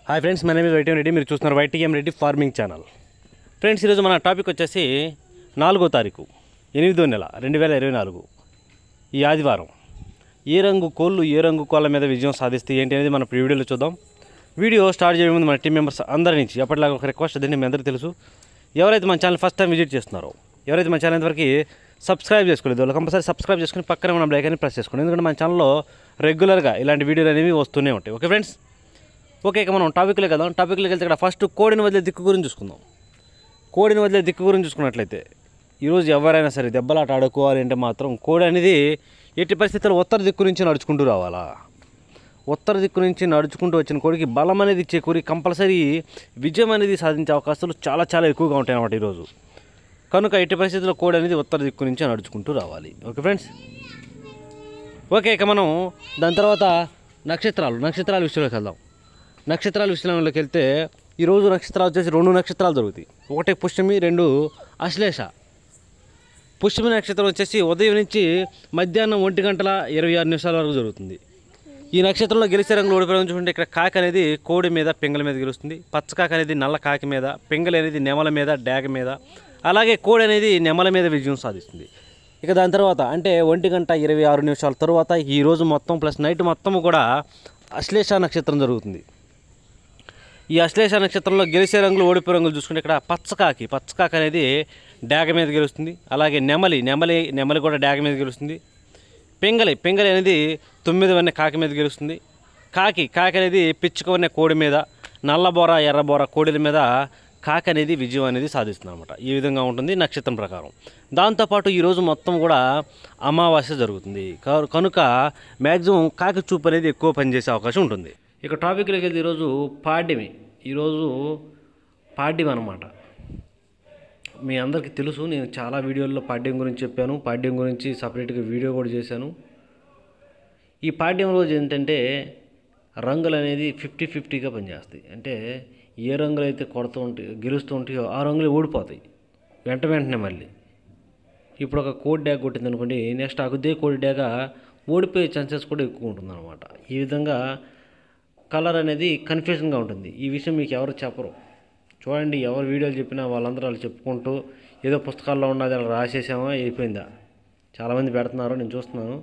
Hi friends, my name is YTM Reddy. మీరు చూస్తున్నారు YTM Reddy farming channel. Friends, ఈరోజు మన టాపిక్ వచ్చేసి 4వ తారీఖు 8వ నెల 2024 ఈ ఆదివారం ఏ రంగు కోళ్ళ మీద విజయం సాధిస్తే ఏంటి అనేది మన వీడియోలో చూద్దాం. వీడియో స్టార్ట్ చేయడం ముందు మన టీం మెంబర్స్ అందరి నుంచి ఎప్పటిలాగా ఒక రిక్వెస్ట్ అదండి. మీ అందరికీ తెలుసు, ఎవరైతే మన ఛానల్ ఫస్ట్ టైం విజిట్ చేస్తున్నారో, ఎవరైతే మన ఛానల్ ఇంతవరకు సబ్స్క్రైబ్ చేసుకోలేదు వాళ్ళు కంపల్సరీ సబ్స్క్రైబ్ చేసుకుని పక్కన మన బెల్ ఐకాన్ని ప్రెస్ చేసుకోండి. ఎందుకంటే మన ఛానల్లో రెగ్యులర్గా ఇలాంటి వీడియోలు అనేవి వస్తూనే ఉంటాయి. ఓకే ఫ్రెండ్స్, ఓకే, ఇక మనం టాపిక్లోకి వెళ్దాం. టాపిక్లోకి వెళ్తే ఇక్కడ ఫస్ట్ కోడిని వదిలే దిక్కు గురించి చూసుకుందాం. కోడిని వదిలే దిక్కు గురించి చూసుకున్నట్లయితే ఈరోజు ఎవరైనా సరే దెబ్బలాట ఆడుకోవాలి అంటే మాత్రం కోడి అనేది ఎట్టి పరిస్థితుల్లో ఉత్తర దిక్కు నుంచి నడుచుకుంటూ రావాలా. ఉత్తర దిక్కు నుంచి నడుచుకుంటూ వచ్చిన కోడికి బలం అనేది ఇచ్చే కోడి కంపల్సరీ విజయం అనేది సాధించే అవకాశాలు చాలా చాలా ఎక్కువగా ఉంటాయి అన్నమాట ఈరోజు. కనుక ఎట్టి పరిస్థితుల్లో కోడి అనేది ఉత్తర దిక్కు నుంచి నడుచుకుంటూ రావాలి. ఓకే ఫ్రెండ్స్, ఓకే, ఇక మనం దాని తర్వాత నక్షత్రాల విషయంలోకి వెళ్దాం. నక్షత్రాల విషయంలోకి వెళ్తే ఈరోజు నక్షత్రాలు వచ్చేసి 2 నక్షత్రాలు దొరుకుతాయి. ఒకటి పుష్యమి, 2 అశ్లేష. పుష్యమి నక్షత్రం వచ్చేసి ఉదయం నుంచి మధ్యాహ్నం 1:26 వరకు జరుగుతుంది. ఈ నక్షత్రంలో గెలిచే రంగులు ఓడిపోవడం చూసుకుంటే ఇక్కడ కాకి అనేది కోడి మీద పింగళ మీద గెలుస్తుంది. పచ్చకాకి అనేది నల్ల కాకి మీద, పింగళి అనేది నెమల మీద డాగ మీద, అలాగే కోడి అనేది నెమల మీద విజయం సాధిస్తుంది. ఇక దాని తర్వాత అంటే 1:26 తర్వాత ఈరోజు మొత్తం ప్లస్ నైట్ మొత్తము కూడా అశ్లేష నక్షత్రం జరుగుతుంది. ఈ అశ్లేష నక్షత్రంలో గెలిచే రంగులు ఓడిపోయే రంగులు చూసుకుంటే ఇక్కడ పచ్చకాకి అనేది డాగ మీద గెలుస్తుంది. అలాగే నెమలి కూడా డాగ మీద గెలుస్తుంది. పింగళి అనేది 9 కాకి మీద గెలుస్తుంది. కాకి అనేది పిచ్చుకవనే కోడి మీద, నల్లబోర ఎర్రబోర కోడిల మీద కాకి అనేది విజయం అనేది సాధిస్తుంది అనమాట. ఈ విధంగా ఉంటుంది నక్షత్రం ప్రకారం. దాంతోపాటు ఈరోజు మొత్తం కూడా అమావాస్య జరుగుతుంది. కనుక మ్యాక్సిమం కాకి చూపు అనేది ఎక్కువ పనిచేసే అవకాశం ఉంటుంది. ఇక టాపిక్లోకి వెళ్తే ఈరోజు పాడ్యం అనమాట. మీ అందరికీ తెలుసు, నేను చాలా వీడియోల్లో పాడ్యం గురించి చెప్పాను. పాడ్యం గురించి సపరేట్గా వీడియో కూడా చేశాను. ఈ పాడ్యం రోజు ఏంటంటే రంగులు అనేది 50-50గా పనిచేస్తాయి. అంటే ఏ రంగులు అయితే గెలుస్తూ ఉంటాయో ఆ రంగులు ఓడిపోతాయి వెంటనే. మళ్ళీ ఇప్పుడు ఒక కోడి డ్యాగ్ కొట్టింది అనుకోండి, నెక్స్ట్ అదే కోడి డ్యాగ ఓడిపోయే ఛాన్సెస్ కూడా ఎక్కువ ఉంటుందన్నమాట. ఈ విధంగా కలర్ అనేది కన్ఫ్యూజన్గా ఉంటుంది. ఈ విషయం మీకు ఎవరు చెప్పరు. చూడండి, ఎవరు వీడియోలు చెప్పినా వాళ్ళందరూ వాళ్ళు చెప్పుకుంటూ ఏదో పుస్తకాల్లో ఉన్నది అలా రాసేసామా అయిపోయిందా, చాలామంది పెడుతున్నారు, నేను చూస్తున్నాను.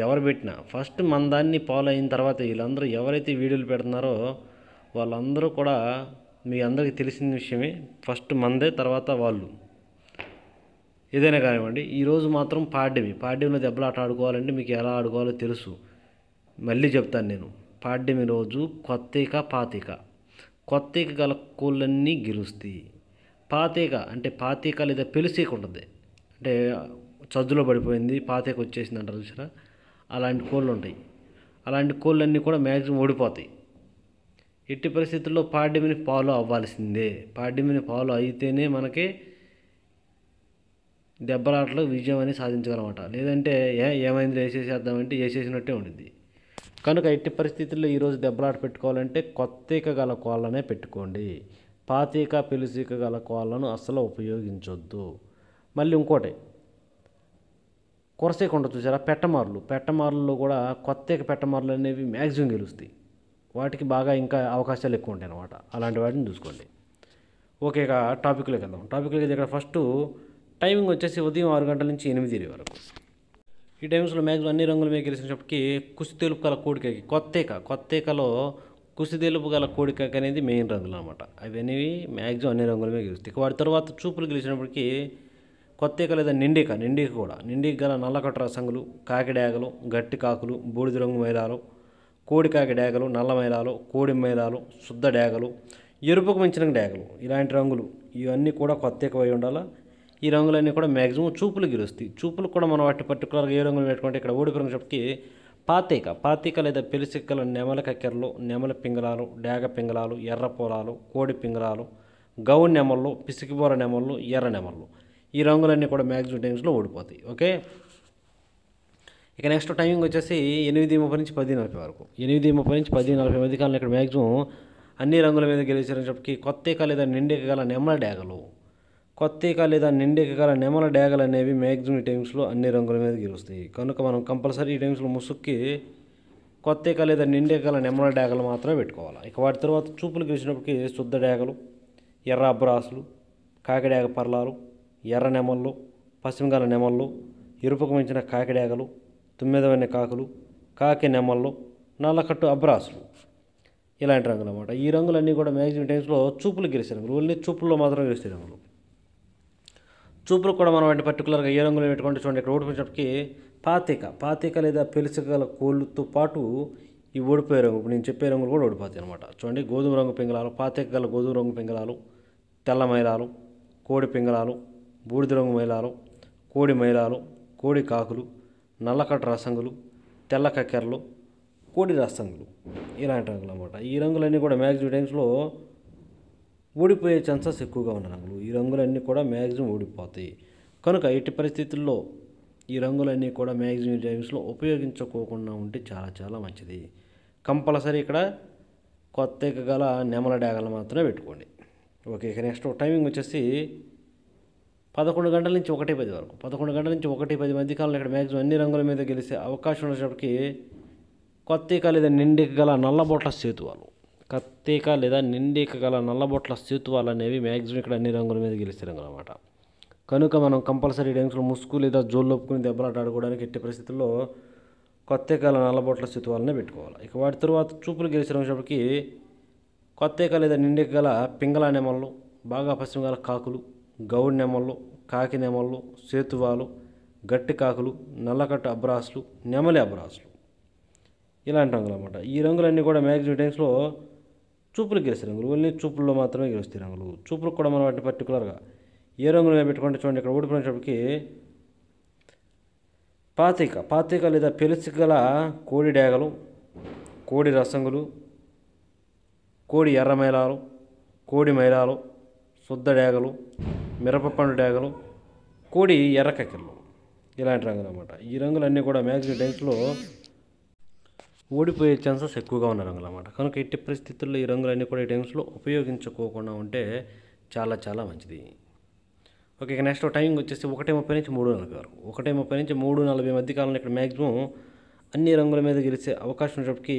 ఎవరు పెట్టినా ఫస్ట్ మన దాన్ని ఫాలో అయిన తర్వాత వీళ్ళందరూ ఎవరైతే వీడియోలు పెడుతున్నారో వాళ్ళందరూ కూడా మీ అందరికీ తెలిసిన విషయమే. ఫస్ట్ మందే, తర్వాత వాళ్ళు ఏదైనా కానివ్వండి. ఈరోజు మాత్రం పాడ్యంలో దెబ్బలాట ఆడుకోవాలంటే మీకు ఎలా ఆడుకోవాలో తెలుసు. మళ్ళీ చెప్తాను నేను. పాడ్యమి రోజు కొత్తీక గల కోళ్ళన్నీ గెలుస్తాయి. పాతీక లేదా పెలుసీక ఉంటుంది, అంటే చజ్జులో పడిపోయింది పాతీక వచ్చేసింది అంటారు చూసారా, అలాంటి కోళ్ళు ఉంటాయి. అలాంటి కోళ్ళన్నీ కూడా మ్యాక్సిమం ఓడిపోతాయి. ఎట్టి పరిస్థితుల్లో పాడ్యమిని ఫాలో అవ్వాల్సిందే. పాడ్యమిని ఫాలో అయితేనే మనకి దెబ్బలాటలో విజయం అనేది సాధించగలమాట. లేదంటే ఏమైంది వేసేసేద్దామంటే వేసేసినట్టే ఉండిద్ది. కనుక ఎట్టి పరిస్థితుల్లో ఈరోజు దెబ్బలాట పెట్టుకోవాలంటే కొత్తీక గల కోళ్ళనే పెట్టుకోండి. పాతీక పెలుసీక గల కోళ్ళను అస్సలు ఉపయోగించొద్దు. మళ్ళీ ఇంకోటి కొరసీక ఉంటుంది చూసారా, పెట్టమార్లలో కూడా కొత్తీక పెట్టమార్లు అనేవి మ్యాక్సిమం గెలుస్తాయి. వాటికి బాగా ఇంకా అవకాశాలు ఎక్కువ ఉంటాయి అన్నమాట. అలాంటి వాటిని చూసుకోండి. ఓకే, ఇక టాపిక్లోకి వెళ్దాం. ఇక్కడ ఫస్ట్ టైమింగ్ వచ్చేసి ఉదయం 6 గంటల నుంచి 8 వరకు. ఈ టైమ్స్లో మ్యాక్సిమం అన్ని రంగుల మీద గెలిచినప్పటికీ కుసి తెలుపు గల కోడికాకి కొత్తీకలో కుసి తెలుపు గల కోడికాకి అనేది మెయిన్ రంగులు అనమాట. అవి అనేవి మ్యాక్సిమం అన్ని రంగుల మీద గెలుస్తాయి. వాటి తర్వాత చూపులు గెలిచినప్పటికీ కొత్తీక లేదా నిండిక గల నల్లకట్ట రసంగులు, కాకి డ్యాగలు, గట్టి కాకులు, బూడిద రంగు మైలాలు, కోడి కాకి డ్యాగలు, నల్ల మైలాలు, కోడి మైలాలు, శుద్ధ డ్యాగలు, ఎరుపుకు మించిన డ్యాగలు, ఇలాంటి రంగులు ఇవన్నీ కూడా కొత్తీక అయి ఉండాలా. ఈ రంగులన్నీ కూడా మ్యాక్సిమం చూపులు గెలుస్తాయి. చూపులు కూడా మనం వాటి పర్టికులర్గా ఏ రంగులు పెట్టుకుంటే ఇక్కడ ఓడిపోయినప్పటికీ పాతీక లేదా పెలుసిక్కల నెమల కక్కెరలు, నెమల పింగళాలు, డాగ పింగళాలు, ఎర్ర పొలాలు, కోడి పింగళాలు, గౌన్ నెమళ్ళు, పిసికిబోర నెమళ్ళు, ఎర్ర నెమళ్ళు, ఈ రంగులన్నీ కూడా మ్యాక్సిమం టైమ్స్లో ఓడిపోతాయి. ఓకే, ఇక నెక్స్ట్ టైమింగ్ వచ్చేసి 8:30 నుంచి 10:40 వరకు. 8:30 నుంచి 10:40 మధ్య కాలంలో ఇక్కడ మ్యాక్సిమం అన్ని రంగుల మీద గెలిచినప్పటికీ కొత్తీక లేదా నిండిక గల నెమల డ్యాగలు అనేవి మ్యాక్సిమం టైమ్స్లో అన్ని రంగుల మీద గెలుస్తాయి. కనుక మనం కంపల్సరీ ఈ టైమ్స్లో ముసుక్కి కొత్త ఈక లేదా నిండే గల నెమల డేగలు మాత్రమే పెట్టుకోవాలి. ఇక వాటి తర్వాత చూపులు గెలిచినప్పటికీ శుద్ధ డేగలు, ఎర్ర అబ్రాసులు, కాకిడేగ పర్లాలు, ఎర్ర నెమళ్ళు, పశ్చిమగల నెమళ్ళు, ఎరుపుకు మించిన కాకిడేగలు, తుమ్మెదవన్నె కాకులు, కాకి నెమళ్ళు, నల్లకట్టు అబ్రాసులు ఇలాంటి రంగులు అన్నమాట. ఈ రంగులన్నీ కూడా మ్యాక్సిమం టైమ్స్లో చూపులు గెలిచే రంగులు, ఓన్లీ చూపుల్లో మాత్రమే గెలిచే రంగులు. చూపులు కూడా మనం వాటి పర్టికులర్గా ఏ రంగులు పెట్టుకుంటే చూడండి. ఇక్కడ ఓడిపోయినప్పటికీ పాతిక లేదా పెలుసుగల కోళ్ళతో పాటు ఈ ఓడిపోయే రంగు, ఇప్పుడు నేను చెప్పే రంగులు కూడా ఓడిపోతాయి అనమాట. చూడండి, గోధుమ రంగు పింగళాలు, పాతిక గల గోధుమ రంగు పింగళాలు, తెల్ల మైలాలు, కోడి పింగళాలు, బూడిద రంగు మైలాలు, కోడి మైలాలు, కోడి కాకులు, నల్లకట్ట రసంగులు, తెల్ల కక్కెరలు, కోడి రసంగులు ఇలాంటి రంగులు అన్నమాట. ఈ రంగులన్నీ కూడా మ్యాక్సిమం టైమ్స్లో ఓడిపోయే ఛాన్సెస్ ఎక్కువగా ఉన్న రంగులు. ఈ రంగులన్నీ కూడా మ్యాక్సిమం ఓడిపోతాయి. కనుక ఎట్టి పరిస్థితుల్లో ఈ రంగులన్నీ కూడా మ్యాక్సిమం టైమ్స్లో ఉపయోగించుకోకుండా ఉంటే చాలా చాలా మంచిది. కంపల్సరీ ఇక్కడ కొత్త గల నెమల డేగలు మాత్రమే పెట్టుకోండి. ఓకే, ఇక నెక్స్ట్ టైమింగ్ వచ్చేసి 11 గంటల నుంచి 1:10 వరకు. 11 గంటల నుంచి 1:10 మధ్య కాలంలో ఇక్కడ మ్యాక్సిమం అన్ని రంగుల మీద గెలిచే అవకాశం ఉన్నప్పటికీ కొత్త లేదా నిండిక గల నల్లబొట్ల సేతువాలు, కత్తీక లేదా నిండిక గల నల్లబొట్ల సేతువాలు అనేవి మ్యాక్సిమం ఇక్కడ అన్ని రంగుల మీద గెలిచే రంగులు అన్నమాట. కనుక మనం కంపల్సరీ టైమ్స్లో ముసుగు లేదా జోళ్ళు ఒప్పుకుని దెబ్బలాట ఆడుకోవడానికి ఎట్టి పరిస్థితుల్లో కొత్త గల నల్లబొట్ల సేతువాలనే పెట్టుకోవాలి. ఇక వాటి తర్వాత చూపులు గెలిచిన వచ్చేప్పటికి కొత్త లేదా నిండిక గల పింగళ నెమళ్ళు, బాగా పశ్చిమగల కాకులు, గౌడి నెమళ్ళు, కాకి నెమళ్ళు, సేతువాలు, గట్టి కాకులు, నల్లకట్టు అబ్రాసులు, నెమలి అబ్రాసులు ఇలాంటి రంగులు అన్నమాట. ఈ రంగులన్నీ కూడా మ్యాక్సిమం టైమ్స్లో చూపులు గెలిచే రంగులు, ఓన్లీ చూపుల్లో మాత్రమే గెలుస్తాయి రంగులు. చూపులకు కూడా మనం వాటిని పర్టికులర్గా ఏ రంగులు మేము పెట్టుకుంటే చూడండి. ఇక్కడ ఓడిపోయినప్పటికీ పాతిక లేదా పెలుసు గల కోడి డేగలు, కోడి రసంగులు, కోడి ఎర్ర మైలాలు, కోడి మైలాలు, శుద్ధ డేగలు, మిరపపండు డేగలు, కోడి ఎర్ర కక్కెరలు ఇలాంటి రంగులు అన్నమాట. ఈ రంగులన్నీ కూడా మ్యాక్సిమం టైమ్స్లో ఓడిపోయే ఛాన్సెస్ ఎక్కువగా ఉన్న రంగులు అన్నమాట. కనుక ఎట్టి పరిస్థితుల్లో ఈ రంగులన్నీ కూడా ఈ టైమ్స్లో ఉపయోగించుకోకుండా ఉంటే చాలా చాలా మంచిది. ఓకే, ఇక నెక్స్ట్ టైమింగ్ వచ్చేసి 1:30 నుంచి 3:40 వరకు. 1:30 నుంచి 3:40 మధ్య కాలంలో ఇక్కడ మ్యాక్సిమం అన్ని రంగుల మీద గెలిచే అవకాశం ఉన్నప్పటికీ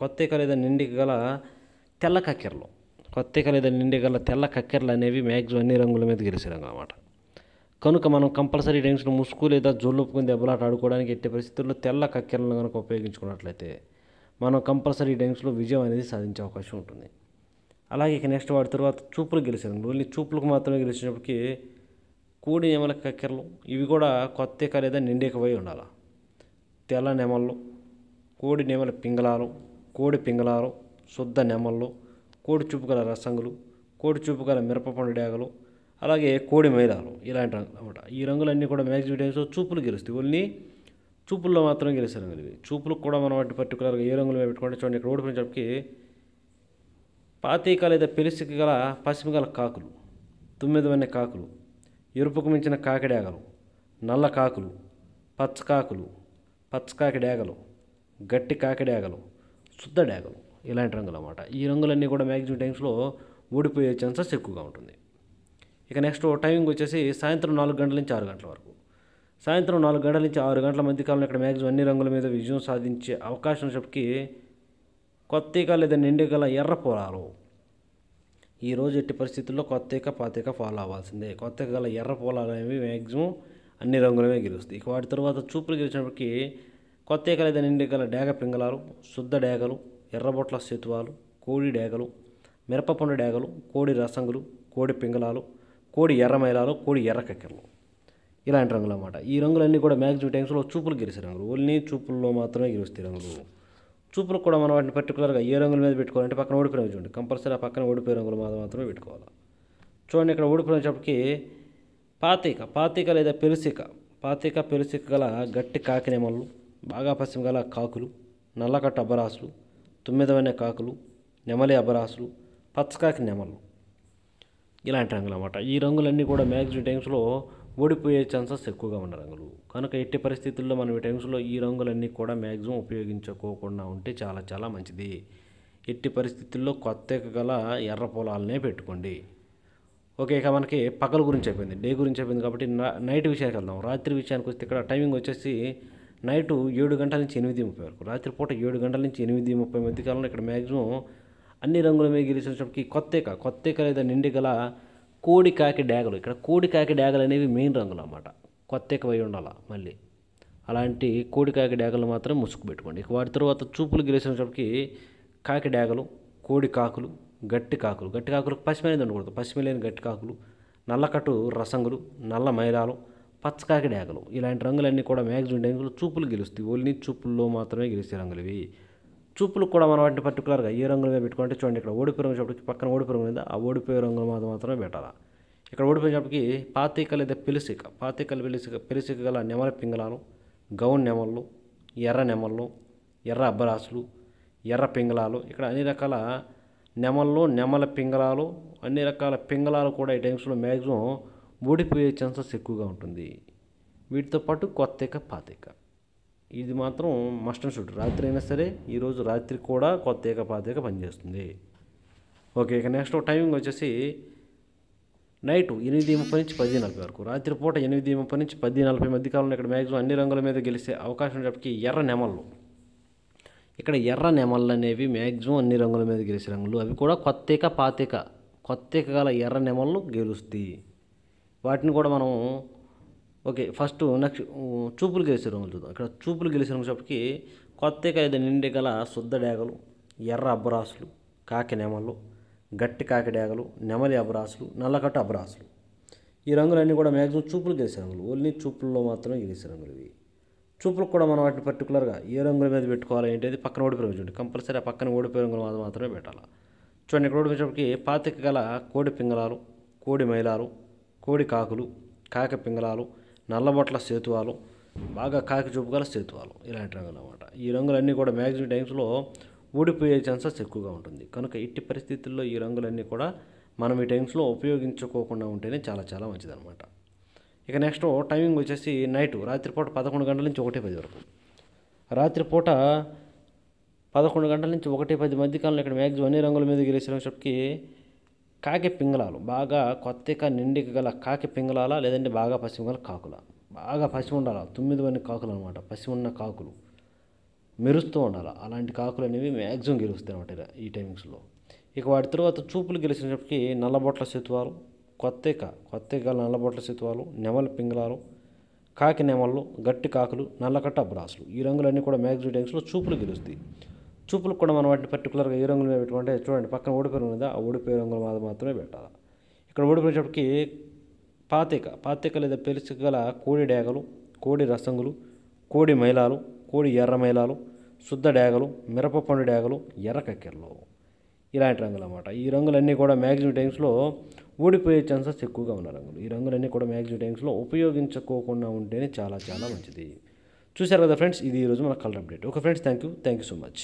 కొత్త లేదా నిండిక గల తెల్ల కక్కెరలు, లేదా నిండిక గల తెల్ల కక్కెరలు అనేవి మ్యాక్సిమం అన్ని రంగుల మీద గెలిచే రంగులు అన్నమాట. కనుక మనం కంపల్సరీ టైమ్స్లో ముసుగు లేదా జోళ్ళు ఒప్పుకుని దెబ్బలాట ఆడుకోవడానికి ఎట్టి పరిస్థితుల్లో తెల్ల కక్కెరలను కనుక ఉపయోగించుకున్నట్లయితే మనం కంపల్సరీ టైమ్స్లో విజయం అనేది సాధించే అవకాశం ఉంటుంది. అలాగే ఇక నెక్స్ట్ వాటి తర్వాత చూపులు గెలిచారు, ఓన్లీ చూపులకు మాత్రమే గెలిచినప్పటికీ కోడి నెమల కక్కెరలు ఇవి కూడా కొత్త లేదా నిండికపై ఉండాలి. తెల్ల నెమళ్ళు, కోడి నెమల పింగళాలు, కోడి పింగళాలు, శుద్ధ నెమళ్ళు, కోడి చూపు గల రసంగులు, కోడి చూపు గల మిరపపండు డేగలు, అలాగే కోడి మైలాలు ఇలాంటి రంగులు అన్నమాట. ఈ రంగులన్నీ కూడా మ్యాక్సిమం టైమ్స్ చూపులు గెలుస్తాయి, ఓన్లీ చూపుల్లో మాత్రమే గెలిచే రంగులు ఇవి. చూపులకు కూడా మనం వాటి పర్టికులర్గా ఏ రంగులు పెట్టుకుంటే చూడండి. ఇక్కడ ఓడిపోయినప్పటికీ పాతిక లేదా పెలుసుకి గల పశ్చిమగల కాకులు, తుమ్మెదవన్నె కాకులు, ఎరుపుకు మించిన కాకిడేగలు, నల్ల కాకులు, పచ్చకాకి డేగలు, గట్టి కాకిడేగలు, శుద్ధ డేగలు ఇలాంటి రంగులు అన్నమాట. ఈ రంగులన్నీ కూడా మ్యాక్సిమం టైమ్స్లో ఓడిపోయే ఛాన్సెస్ ఎక్కువగా ఉంటుంది. ఇక నెక్స్ట్ టైమింగ్ వచ్చేసి సాయంత్రం 4 గంటల నుంచి 6 గంటల వరకు. సాయంత్రం 4 గంటల నుంచి 6 గంటల మధ్య కాలంలో ఇక్కడ మ్యాక్సిమం అన్ని రంగుల మీద విజయం సాధించే అవకాశం ఉన్నప్పటికీ కొత్త లేదా నిండిక గల ఎర్ర పొలాలు ఈరోజు ఎట్టి పరిస్థితుల్లో పాతిక ఫాలో అవ్వాల్సిందే. కొత్త గల ఎర్ర పొలాలు అనేవి మ్యాక్సిమం అన్ని రంగులమే గెలుస్తాయి. ఇక వాటి తర్వాత చూపులు గెలిచినప్పటికీ కొత్త లేదా నిండిక గల డేగ పింగళాలు, శుద్ధ డేగలు, ఎర్రబొట్ల సేతువాలు, కోడి డేగలు, మిరపపండు డేగలు, కోడి రసంగులు, కోడి పింగళాలు, కోడి ఎర్ర మైలాలు, కోడి ఎర్ర కక్కెరలు ఇలాంటి రంగులు అన్నమాట. ఈ రంగులన్నీ కూడా మ్యాక్సిమం టైమ్స్లో చూపులు గెలిచే రంగులు, ఓన్లీ చూపుల్లో మాత్రమే గెలుస్తాయి రంగులు. చూపులకు కూడా మనం వాటిని పర్టికులర్గా ఏ రంగుల మీద పెట్టుకోవాలంటే పక్కన ఓడిపోయిన చూడండి, కంపల్సరీ ఆ పక్కన ఓడిపోయే రంగులు మాత్రమే పెట్టుకోవాలి. చూడండి, ఇక్కడ ఓడిపోయినప్పటికీ పాతిక లేదా పెలుసిక గల గట్టి కాకి నెమళ్ళు, బాగా పశ్చిమ గల కాకులు, నల్లకట్ట అబరాసులు, తుమ్మెదవన్నె కాకులు, నెమలి అబరాసులు, పచ్చకాకి నెమళ్ళు ఇలాంటి రంగులు అన్నమాట. ఈ రంగులన్నీ కూడా మ్యాక్సిమం టైమ్స్లో ఓడిపోయే ఛాన్సెస్ ఎక్కువగా ఉన్న రంగులు. కనుక ఎట్టి పరిస్థితుల్లో మనం ఈ టైమ్స్లో ఈ రంగులన్నీ కూడా మ్యాక్సిమం ఉపయోగించుకోకుండా ఉంటే చాలా చాలా మంచిది. ఎట్టి పరిస్థితుల్లో కొత్త గల ఎర్ర పొలాలనే పెట్టుకోండి. ఓకే, ఇక మనకి పగల గురించి అయిపోయింది, డే గురించి అయిపోయింది కాబట్టి నైట్ విషయానికి వెళ్దాం. రాత్రి విషయానికి వస్తే ఇక్కడ టైమింగ్ వచ్చేసి నైటు 7 గంటల నుంచి 8:30 వరకు, రాత్రిపూట 7 గంటల నుంచి 8:30 మధ్య కాలంలో ఇక్కడ మ్యాక్సిమం అన్ని రంగుల మీద గెలిచినప్పటికీ కొత్తేక లేదా నిండి గల కోడి కాకి డ్యాగలు, ఇక్కడ కోడి కాకి డ్యాగలు అనేవి మెయిన్ రంగులు అన్నమాట. కొత్తేక వై ఉండాలి. మళ్ళీ అలాంటి కోడి కాకి డ్యాగలు మాత్రం ముసుగు పెట్టుకోండి. ఇక వాటి తర్వాత చూపులు గెలిచినప్పటికీ కాకి డ్యాగలు, కోడి కాకులు, గట్టి కాకులు పసిమి అనేది ఉండకూడదు, పసిమి లేని గట్టి కాకులు, నల్లకట్టు రసంగులు, నల్ల మైలాలు, పచ్చకాకి డ్యాగలు, ఇలాంటి రంగులన్నీ కూడా మ్యాక్సిమం టైంలో చూపులు గెలుస్తాయి. ఓన్లీ చూపుల్లో మాత్రమే గెలిచే రంగులు ఇవి. చూపులు కూడా మనం వాటిని పర్టికులర్గా ఏ రంగుల మీద పెట్టుకుంటే చూడండి, ఇక్కడ ఓడిపోయే రంగు పక్కన ఓడిపోయే మీద ఆ ఓడిపోయే రంగుల మీద మాత్రమే పెట్టాలి. ఇక్కడ ఓడిపోయేటప్పటికి పాతిక లేదా పెలిసిక గల నెమల పింగళాలు, గౌన్ నెమళ్ళు, ఎర్ర నెమళ్ళు, ఎర్ర అబ్బరాసులు, ఎర్ర పింగళాలు, ఇక్కడ అన్ని రకాల నెమళ్ళు, నెమల పింగళాలు, అన్ని రకాల పింగళాలు కూడా ఈ టైమ్స్లో మ్యాక్సిమం ఓడిపోయే ఛాన్సెస్ ఎక్కువగా ఉంటుంది. వీటితో పాటు కొత్తేక, పాతేక ఇది మాత్రం మస్ట్ అండ్ షుడ్. రాత్రి అయినా సరే ఈరోజు రాత్రి కూడా కొత్తేక, పాతేక పనిచేస్తుంది. ఓకే, ఇక నెక్స్ట్ టైమింగ్ వచ్చేసి నైటు 8:30 నుంచి 10:40 వరకు, రాత్రిపూట 8:30 నుంచి 10:40 మధ్య కాలంలో ఇక్కడ మ్యాక్సిమం అన్ని రంగుల మీద గెలిచే అవకాశం ఉన్నప్పటికీ ఎర్ర నెమళ్ళు, ఇక్కడ ఎర్ర నెమళ్ళు అనేవి మ్యాక్సిమం అన్ని రంగుల మీద గెలిచే రంగులు. అవి కూడా కొత్తేక, కొత్తేక గల ఎర్ర నెమళ్ళు గెలుస్తాయి. వాటిని కూడా మనం ఓకే ఫస్ట్ నెక్స్ట్ చూపులు గెలిచే రంగులు చూద్దాం. ఇక్కడ చూపులు గెలిచే రంగులకి కొత్తేక లేదా నిండి గల శుద్ధ డ్యాగలు, ఎర్ర అబ్బరాసులు, కాకి నెమళ్ళు, గట్టి కాకి డ్యాగలు, నెమలి అబ్బరాసులు, నల్లకట్టు అబ్బరాసులు, ఈ రంగులన్నీ కూడా మ్యాక్సిమం చూపులు గెలిచే రంగులు. ఓన్లీ చూపుల్లో మాత్రమే గెలిచే రంగులు ఇవి. చూపులకు కూడా మనం వాటిని పర్టికులర్గా ఏ రంగుల మీద పెట్టుకోవాలి ఏంటి పక్కన ఓడిపోయే రంగు చూడండి, కంపల్సరీ ఆ పక్కన ఓడిపోయే రంగులు మాత్రమే పెట్టాలి. చూడండి, ఇక్కడ ఓడిపోయేటప్పటికి పాతిక గల కోడి పింగళాలు, కోడి మైలాలు, కోడి కాకులు, కాకి పింగళాలు, నల్లబొట్ల సేతువాలు, బాగా కాకి చూపు గల సేతువాలు, ఇలాంటి రంగులు అన్నమాట. ఈ రంగులన్నీ కూడా మ్యాక్సిమం టైమ్స్లో ఓడిపోయే ఛాన్సెస్ ఎక్కువగా ఉంటుంది. కనుక ఇట్టి పరిస్థితుల్లో ఈ రంగులన్నీ కూడా మనం ఈ టైమ్స్లో ఉపయోగించుకోకుండా ఉంటేనే చాలా చాలా మంచిదన్నమాట. ఇక నెక్స్ట్ టైమింగ్ వచ్చేసి నైటు రాత్రిపూట 11 గంటల నుంచి 1:10 వరకు, రాత్రిపూట 11 గంటల నుంచి 1:10 మధ్యకాలంలో ఇక్కడ మ్యాక్సిమం అన్ని రంగుల మీద గెలిచినప్పటికీ కాకి పింగళాలు, బాగా కొత్తగా నిండిక గల కాకి పింగళాల, లేదంటే బాగా పసిమి గల కాకుల, బాగా పసిమి ఉండాలి 9 మంది కాకులు అనమాట. పసిమి ఉన్న కాకులు మెరుస్తూ ఉండాలి. అలాంటి కాకులు అనేవి మ్యాక్సిమం గెలుస్తాయి అనమాట ఈ టైమింగ్స్లో. ఇక వాటి తర్వాత చూపులు గెలిచినప్పటికీ నల్లబొట్ల సేతువాలు, కొత్తగా నల్లబొట్ల సేతువాలు, నెమల పింగళాలు, కాకి నెమళ్ళు, గట్టి కాకులు, నల్లకట్ట అబ్బరాసులు, ఈ రంగులన్నీ కూడా మ్యాక్సిమం టైమ్స్లో చూపులు గెలుస్తాయి. చూపులకు కూడా మనం వాటిని పర్టికులర్గా ఏ రంగులు మీద పెట్టుకుంటే చూడండి, పక్కన ఓడిపోయిన మీద ఆ ఓడిపోయే రంగుల మీద మాత్రమే పెట్టాలి. ఇక్కడ ఓడిపోయేటప్పటికి పాతిక లేదా పెలిసి గల కోడి డ్యాగలు, కోడి రసంగులు, కోడి మైలాలు, కోడి ఎర్ర మైలాలు, శుద్ధ డ్యాగలు, మిరపపండు డ్యాగలు, ఎర్ర కక్కెరలు, ఇలాంటి రంగులు అన్నమాట. ఈ రంగులన్నీ కూడా మ్యాక్సిమం టైమ్స్లో ఓడిపోయే ఛాన్సెస్ ఎక్కువగా ఉన్న రంగులు. ఈ రంగులన్నీ కూడా మ్యాక్సిమం టైమ్స్లో ఉపయోగించుకోకుండా ఉంటేనే చాలా చాలా మంచిది. చూశారు కదా ఫ్రెండ్స్, ఇది ఈరోజు మన colour update. Okay friends, thank you so much.